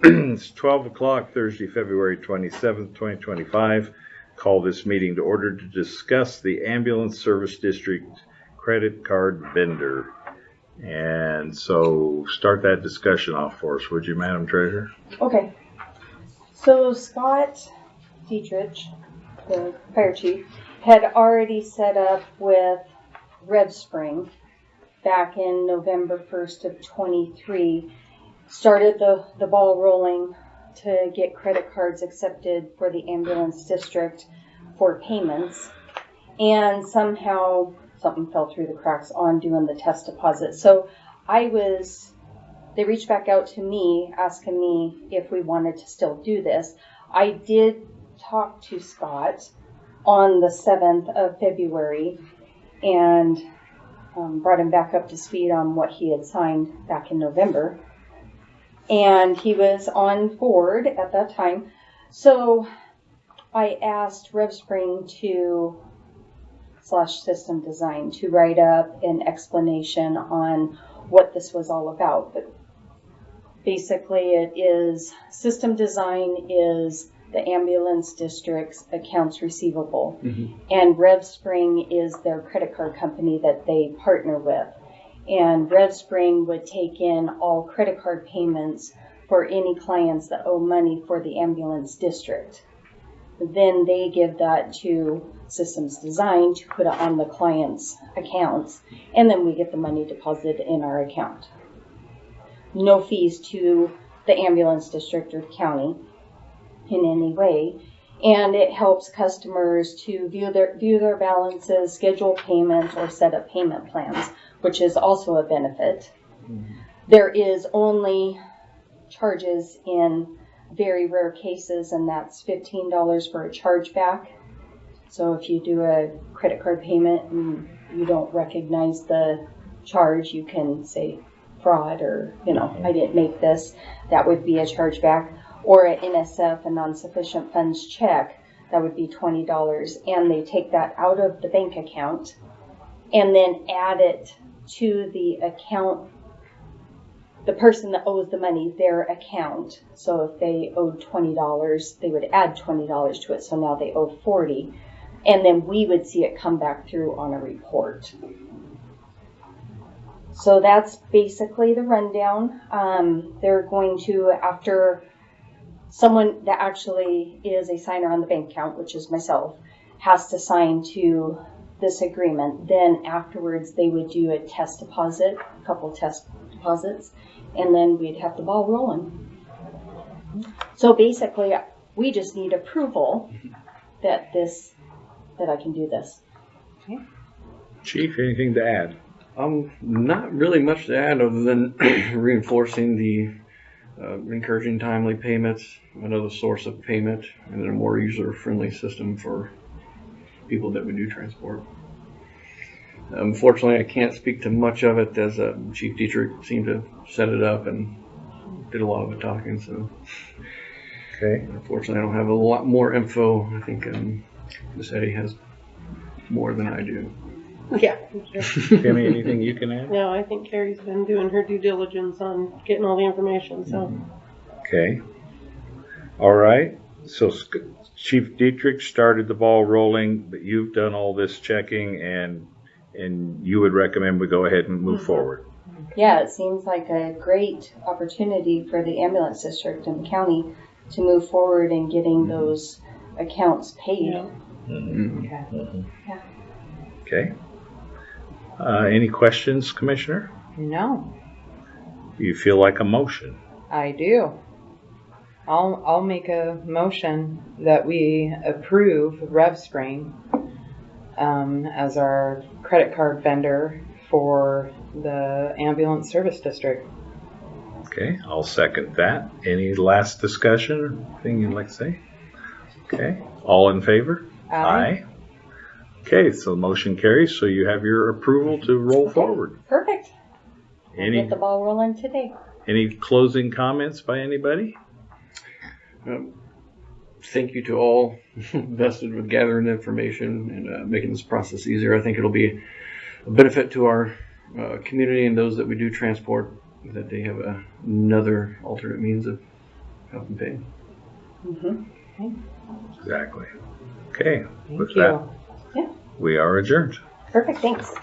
It's 12 o'clock Thursday, February 27th, 2025. Call this meeting to order to discuss the Ambulance Service District credit card vendor. And so start that discussion off for us, would you, Madam Treasurer? Okay. So Scott Dietrich, the fire chief, had already set up with RevSpring back in November 1st of 23, started the ball rolling to get credit cards accepted for the ambulance district for payments. And somehow something fell through the cracks on doing the test deposit. So they reached back out to me asking me if we wanted to still do this. I did talk to Scott on the 7th of February and brought him back up to speed on what he had signed back in November. And he was on board at that time. So I asked RevSpring / System Design to write up an explanation on what this was all about. But basically it is, System Design is the ambulance district's accounts receivable. And RevSpring is their credit card company that they partner with. And RevSpring would take in all credit card payments for any clients that owe money for the ambulance district. Then they give that to Systems Design to put it on the client's accounts, and then we get the money deposited in our account. No fees to the ambulance district or the county in any way, and it helps customers to view their balances, schedule payments, or set up payment plans, which is also a benefit. There is only charges in very rare cases, and that's $15 for a chargeback. So if you do a credit card payment and you don't recognize the charge, you can say fraud or, I didn't make this. That would be a chargeback. Or an NSF, a non-sufficient funds check, that would be $20. And they take that out of the bank account and then add it to the account, the person that owes the money, their account. So if they owed $20, they would add $20 to it. So now they owe $40. And then we would see it come back through on a report. So that's basically the rundown. They're going to, after someone that actually is a signer on the bank account, which is myself, has to sign to this agreement, then afterwards they would do a test deposit, a couple test deposits, and then we'd have the ball rolling. So basically, we just need approval that I can do this. Okay. Chief, anything to add? Not really much to add other than reinforcing the encouraging timely payments, another source of payment, and then a more user-friendly system for people that we do transport. Unfortunately, I can't speak to much of it as Chief Dietrich seemed to set it up and did a lot of the talking. So, Okay. unfortunately, I don't have a lot more info. I think Ms. Eddie has more than I do. Yeah. Kimmy, anything you can add? No, I think Carrie's been doing her due diligence on getting all the information, so. Okay. All right. So Chief Dietrich started the ball rolling, but you've done all this checking, and you would recommend we go ahead and move forward. Yeah, it seems like a great opportunity for the ambulance district and the county to move forward in getting those accounts paid. Yeah. Yeah. Okay. Any questions, Commissioner? No, Do you feel like a motion? I do. I'll make a motion that we approve RevSpring as our credit card vendor for the ambulance service district. Okay, I'll second that. Any last discussion or anything you'd like to say? Okay, all in favor? Aye. Okay, so the motion carries, so you have your approval to roll forward. Perfect. We'll Any get the ball rolling today. any closing comments by anybody? Thank you to all vested with gathering information and making this process easier. I think it'll be a benefit to our community and those that we do transport, that they have another alternate means of help them pay. Mhm. Exactly. Okay, Thank with you. that, we are adjourned. Perfect, thanks.